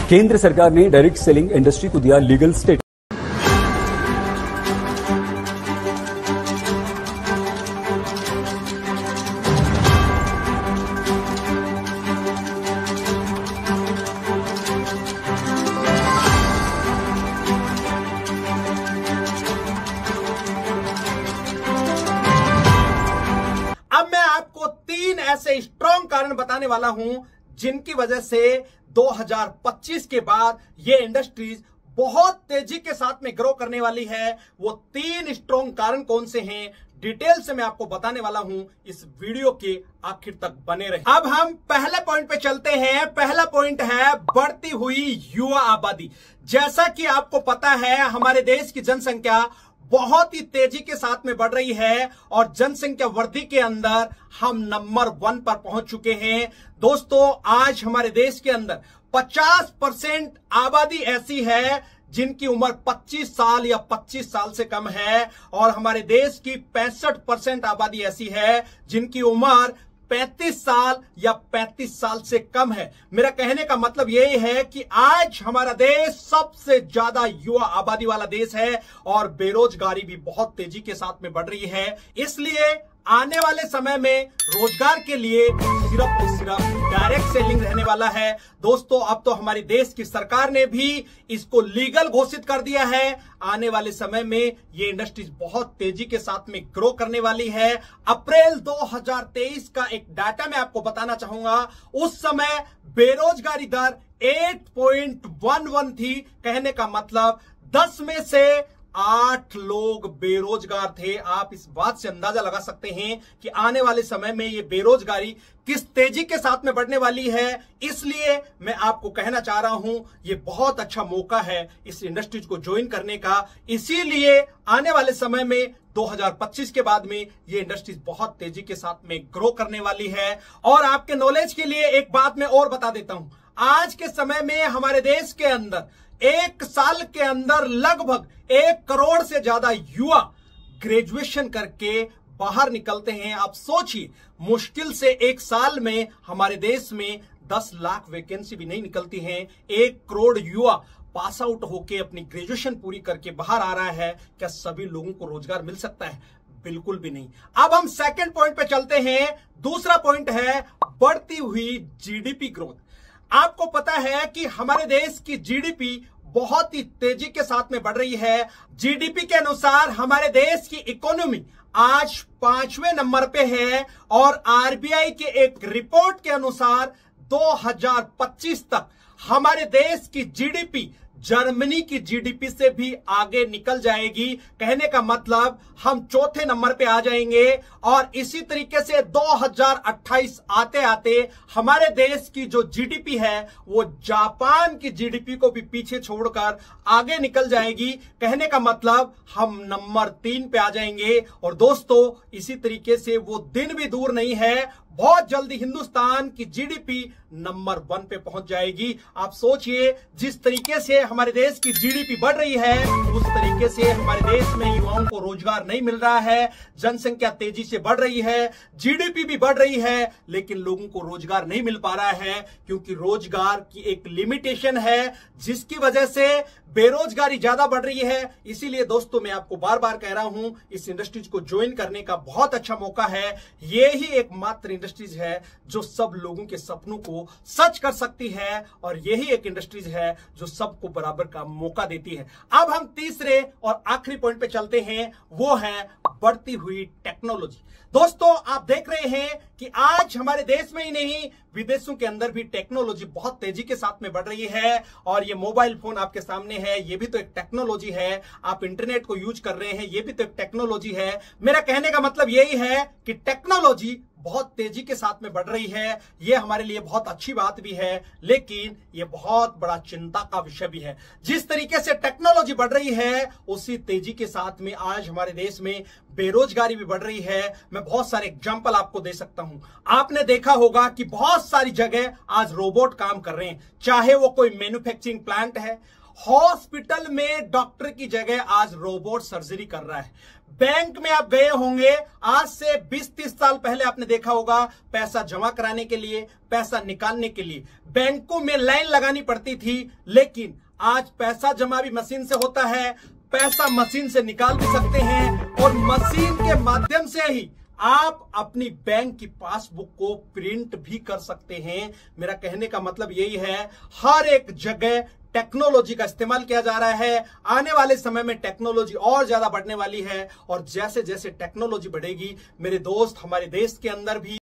केंद्र सरकार ने डायरेक्ट सेलिंग इंडस्ट्री को दिया लीगल स्टेटस। अब मैं आपको 3 ऐसे स्ट्रॉन्ग कारण बताने वाला हूं जिनकी वजह से 2025 के बाद ये इंडस्ट्रीज बहुत तेजी के साथ में ग्रो करने वाली है। वो 3 स्ट्रॉन्ग कारण कौन से हैं, डिटेल से मैं आपको बताने वाला हूं। इस वीडियो के आखिर तक बने रहे। अब हम पहले पॉइंट पे चलते हैं। पहला पॉइंट है बढ़ती हुई युवा आबादी। जैसा कि आपको पता है, हमारे देश की जनसंख्या बहुत ही तेजी के साथ में बढ़ रही है और जनसंख्या वृद्धि के अंदर हम नंबर 1 पर पहुंच चुके हैं। दोस्तों, आज हमारे देश के अंदर 50% आबादी ऐसी है जिनकी उम्र 25 साल या 25 साल से कम है और हमारे देश की 65% आबादी ऐसी है जिनकी उम्र 35 साल या 35 साल से कम है। मेरा कहने का मतलब यही है कि आज हमारा देश सबसे ज्यादा युवा आबादी वाला देश है और बेरोजगारी भी बहुत तेजी के साथ में बढ़ रही है। इसलिए आने वाले समय में रोजगार के लिए सिर्फ और सिर्फ डायरेक्ट सेलिंग रहने वाला है। दोस्तों, अब तो हमारे देश की सरकार ने भी इसको लीगल घोषित कर दिया है। आने वाले समय में ये इंडस्ट्रीज बहुत तेजी के साथ में ग्रो करने वाली है। अप्रैल 2023 का एक डाटा मैं आपको बताना चाहूंगा। उस समय बेरोजगारी दर 8.11 थी। कहने का मतलब 10 में से 8 लोग बेरोजगार थे। आप इस बात से अंदाजा लगा सकते हैं कि आने वाले समय में ये बेरोजगारी किस तेजी के साथ में बढ़ने वाली है। इसलिए मैं आपको कहना चाह रहा हूं, ये बहुत अच्छा मौका है इस इंडस्ट्रीज को ज्वाइन करने का। इसीलिए आने वाले समय में 2025 के बाद में ये इंडस्ट्रीज बहुत तेजी के साथ में ग्रो करने वाली है। और आपके नॉलेज के लिए एक बात मैं और बता देता हूं। आज के समय में हमारे देश के अंदर 1 साल के अंदर लगभग 1 करोड़ से ज्यादा युवा ग्रेजुएशन करके बाहर निकलते हैं। आप सोचिए, मुश्किल से 1 साल में हमारे देश में 10 लाख वैकेंसी भी नहीं निकलती हैं। 1 करोड़ युवा पास आउट होके अपनी ग्रेजुएशन पूरी करके बाहर आ रहा है। क्या सभी लोगों को रोजगार मिल सकता है? बिल्कुल भी नहीं। अब हम सेकंड पॉइंट पे चलते हैं। दूसरा पॉइंट है बढ़ती हुई जीडीपी ग्रोथ। आपको पता है कि हमारे देश की जीडीपी बहुत ही तेजी के साथ में बढ़ रही है। जीडीपी के अनुसार हमारे देश की इकोनॉमी आज 5वें नंबर पे है और आरबीआई के एक रिपोर्ट के अनुसार 2025 तक हमारे देश की जीडीपी जर्मनी की जीडीपी से भी आगे निकल जाएगी। कहने का मतलब हम 4थे नंबर पे आ जाएंगे और इसी तरीके से 2028 आते आते हमारे देश की जो जीडीपी है वो जापान की जीडीपी को भी पीछे छोड़कर आगे निकल जाएगी। कहने का मतलब हम नंबर 3 पे आ जाएंगे। और दोस्तों, इसी तरीके से वो दिन भी दूर नहीं है, बहुत जल्दी हिंदुस्तान की जीडीपी नंबर 1 पे पहुंच जाएगी। आप सोचिए, जिस तरीके से हमारे देश की जीडीपी बढ़ रही है उस तरीके से हमारे देश में युवाओं को रोजगार नहीं मिल रहा है। जनसंख्या तेजी से बढ़ रही है, जीडीपी भी बढ़ रही है, लेकिन लोगों को रोजगार नहीं मिल पा रहा है क्योंकि रोजगार की एक लिमिटेशन है जिसकी वजह से बेरोजगारी ज्यादा बढ़ रही है। इसीलिए दोस्तों, मैं आपको बार बार कह रहा हूं, इस इंडस्ट्रीज को ज्वाइन करने का बहुत अच्छा मौका है। ये ही एकमात्र इंडस्ट्रीज है जो सब लोगों के सपनों को सच कर सकती है और यही एक इंडस्ट्रीज है जो सबको बराबर का मौका देती है। अब हम तीसरे और आखिरी पॉइंट पे चलते हैं, वो है बढ़ती हुई टेक्नोलॉजी। दोस्तों, आप देख रहे हैं कि आज हमारे देश में ही नहीं, विदेशों के अंदर भी टेक्नोलॉजी बहुत तेजी के साथ में बढ़ रही है। और ये मोबाइल फोन आपके सामने है, ये भी तो एक टेक्नोलॉजी है। आप इंटरनेट को यूज कर रहे हैं, ये भी तो एक टेक्नोलॉजी है। मेरा कहने का मतलब यही है कि टेक्नोलॉजी बहुत तेजी के साथ में बढ़ रही है। ये हमारे लिए बहुत अच्छी बात भी है, लेकिन ये बहुत बड़ा चिंता का विषय भी है। जिस तरीके से टेक्नोलॉजी बढ़ रही है उसी तेजी के साथ में आज हमारे देश में बेरोजगारी भी बढ़ रही है। मैं बहुत सारे एग्जांपल आपको दे सकता हूं। आपने देखा होगा कि बहुत सारी जगह आज रोबोट काम कर रहे हैं, चाहे वो कोई मैन्युफैक्चरिंग प्लांट है, हॉस्पिटल में डॉक्टर की जगह आज रोबोट सर्जरी कर रहा है। बैंक में आप गए होंगे, आज से 20-30 साल पहले आपने देखा होगा, पैसा जमा कराने के लिए, पैसा निकालने के लिए बैंकों में लाइन लगानी पड़ती थी, लेकिन आज पैसा जमा भी मशीन से होता है, पैसा मशीन से निकाल भी सकते हैं और मशीन के माध्यम से ही आप अपनी बैंक की पासबुक को प्रिंट भी कर सकते हैं। मेरा कहने का मतलब यही है, हर एक जगह टेक्नोलॉजी का इस्तेमाल किया जा रहा है। आने वाले समय में टेक्नोलॉजी और ज्यादा बढ़ने वाली है और जैसे जैसे टेक्नोलॉजी बढ़ेगी मेरे दोस्त, हमारे देश के अंदर भी